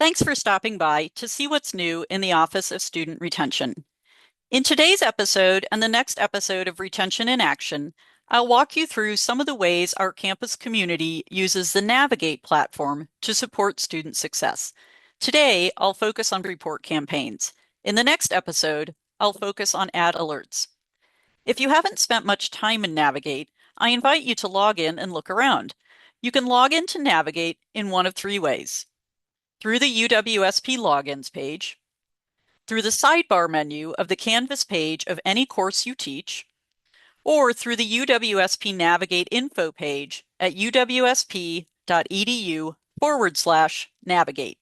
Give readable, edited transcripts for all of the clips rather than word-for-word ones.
Thanks for stopping by to see what's new in the Office of Student Retention. In today's episode and the next episode of Retention in Action, I'll walk you through some of the ways our campus community uses the Navigate platform to support student success. Today, I'll focus on report campaigns. In the next episode, I'll focus on ad alerts. If you haven't spent much time in Navigate, I invite you to log in and look around. You can log in to Navigate in one of three ways: through the UWSP Logins page, through the sidebar menu of the Canvas page of any course you teach, or through the UWSP Navigate info page at uwsp.edu/navigate.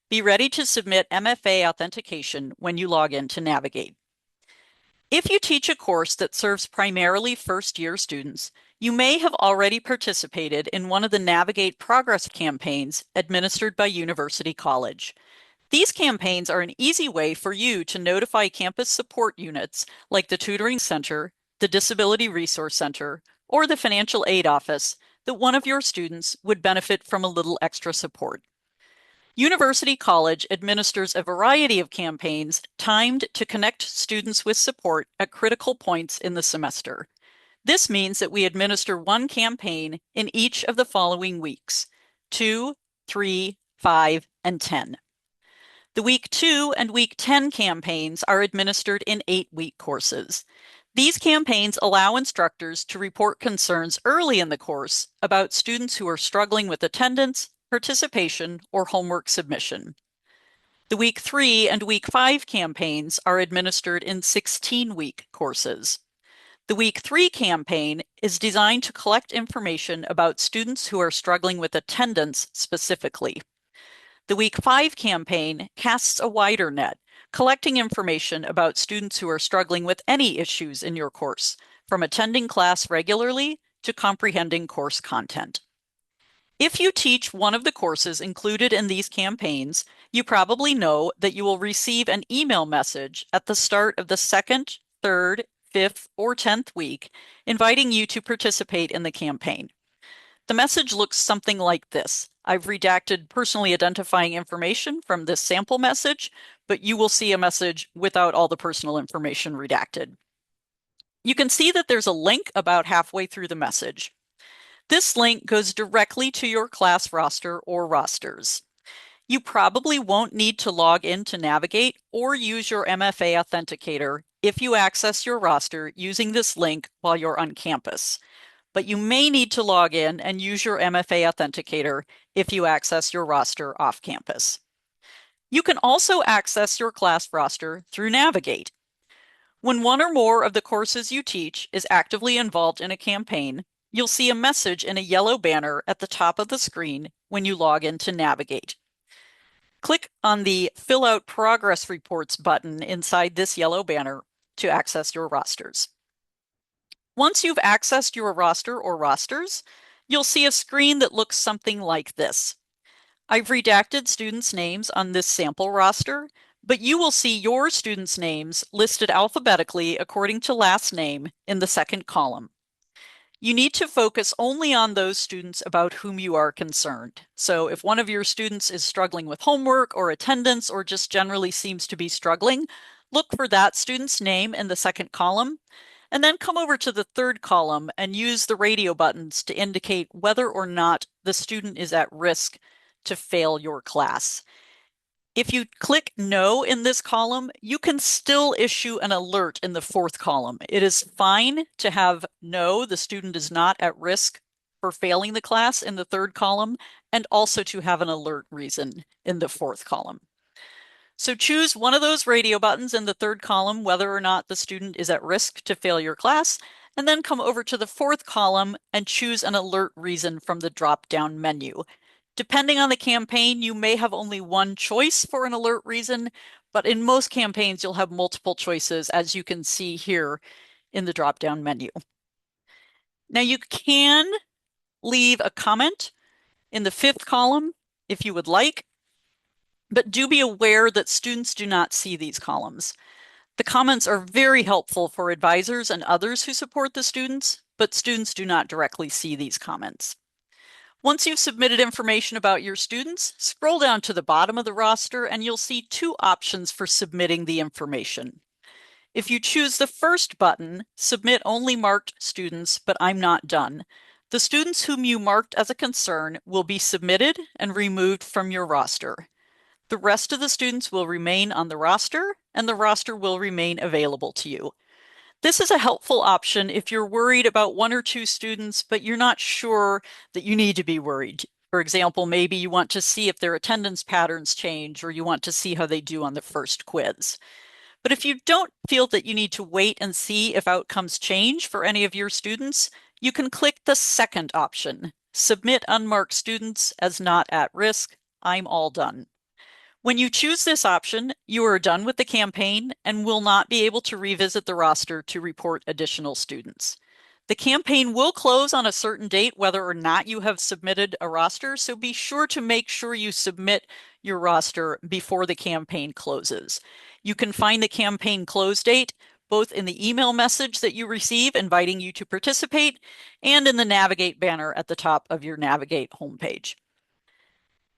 Be ready to submit MFA authentication when you log in to Navigate. If you teach a course that serves primarily first-year students, you may have already participated in one of the Navigate progress campaigns administered by University College. These campaigns are an easy way for you to notify campus support units like the Tutoring Center, the Disability Resource Center, or the Financial Aid Office that one of your students would benefit from a little extra support. University College administers a variety of campaigns timed to connect students with support at critical points in the semester. This means that we administer one campaign in each of the following weeks: 2, 3, 5, and 10. The Week 2 and Week 10 campaigns are administered in 8-week courses. These campaigns allow instructors to report concerns early in the course about students who are struggling with attendance, participation, or homework submission. The Week 3 and Week 5 campaigns are administered in 16-week courses. The Week 3 campaign is designed to collect information about students who are struggling with attendance specifically. The Week 5 campaign casts a wider net, collecting information about students who are struggling with any issues in your course, from attending class regularly to comprehending course content. If you teach one of the courses included in these campaigns, you probably know that you will receive an email message at the start of the second, third, fifth, or 10th week inviting you to participate in the campaign. The message looks something like this. I've redacted personally identifying information from this sample message, but you will see a message without all the personal information redacted. You can see that there's a link about halfway through the message. This link goes directly to your class roster or rosters. You probably won't need to log in to Navigate or use your MFA authenticator if you access your roster using this link while you're on campus. But you may need to log in and use your MFA authenticator if you access your roster off campus. You can also access your class roster through Navigate. When one or more of the courses you teach is actively involved in a campaign, you'll see a message in a yellow banner at the top of the screen when you log in to Navigate. Click on the Fill Out Progress Reports button inside this yellow banner to access your rosters. Once you've accessed your roster or rosters, you'll see a screen that looks something like this. I've redacted students' names on this sample roster, but you will see your students' names listed alphabetically according to last name in the second column. You need to focus only on those students about whom you are concerned. So if one of your students is struggling with homework or attendance or just generally seems to be struggling, look for that student's name in the second column, and then come over to the third column and use the radio buttons to indicate whether or not the student is at risk to fail your class. If you click No in this column, you can still issue an alert in the fourth column. It is fine to have No, the student is not at risk for failing the class in the third column, and also to have an alert reason in the fourth column. So choose one of those radio buttons in the third column, whether or not the student is at risk to fail your class, and then come over to the fourth column and choose an alert reason from the drop-down menu. Depending on the campaign, you may have only one choice for an alert reason, but in most campaigns, you'll have multiple choices, as you can see here in the drop-down menu. Now, you can leave a comment in the fifth column if you would like, but do be aware that students do not see these columns. The comments are very helpful for advisors and others who support the students, but students do not directly see these comments. Once you've submitted information about your students, scroll down to the bottom of the roster and you'll see two options for submitting the information. If you choose the first button, Submit Only Marked Students, but I'm not done, the students whom you marked as a concern will be submitted and removed from your roster. The rest of the students will remain on the roster, and the roster will remain available to you. This is a helpful option if you're worried about one or two students, but you're not sure that you need to be worried. For example, maybe you want to see if their attendance patterns change, or you want to see how they do on the first quiz. But if you don't feel that you need to wait and see if outcomes change for any of your students, you can click the second option, Submit Unmarked Students as Not at Risk. I'm all done. When you choose this option, you are done with the campaign and will not be able to revisit the roster to report additional students. The campaign will close on a certain date whether or not you have submitted a roster, so be sure to make sure you submit your roster before the campaign closes. You can find the campaign close date both in the email message that you receive inviting you to participate and in the Navigate banner at the top of your Navigate homepage.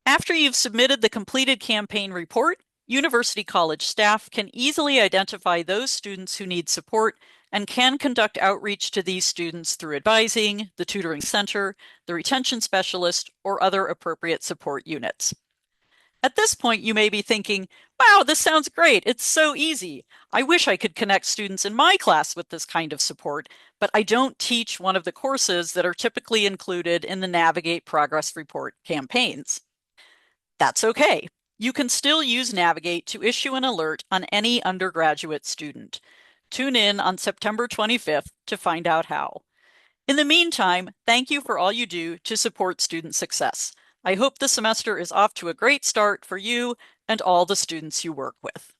After you've submitted the completed campaign report, University College staff can easily identify those students who need support and can conduct outreach to these students through advising, the tutoring center, the retention specialist, or other appropriate support units. At this point, you may be thinking, wow, this sounds great. It's so easy. I wish I could connect students in my class with this kind of support, but I don't teach one of the courses that are typically included in the Navigate Progress Report campaigns. That's okay. You can still use Navigate to issue an alert on any undergraduate student. Tune in on September 25th to find out how. In the meantime, thank you for all you do to support student success. I hope the semester is off to a great start for you and all the students you work with.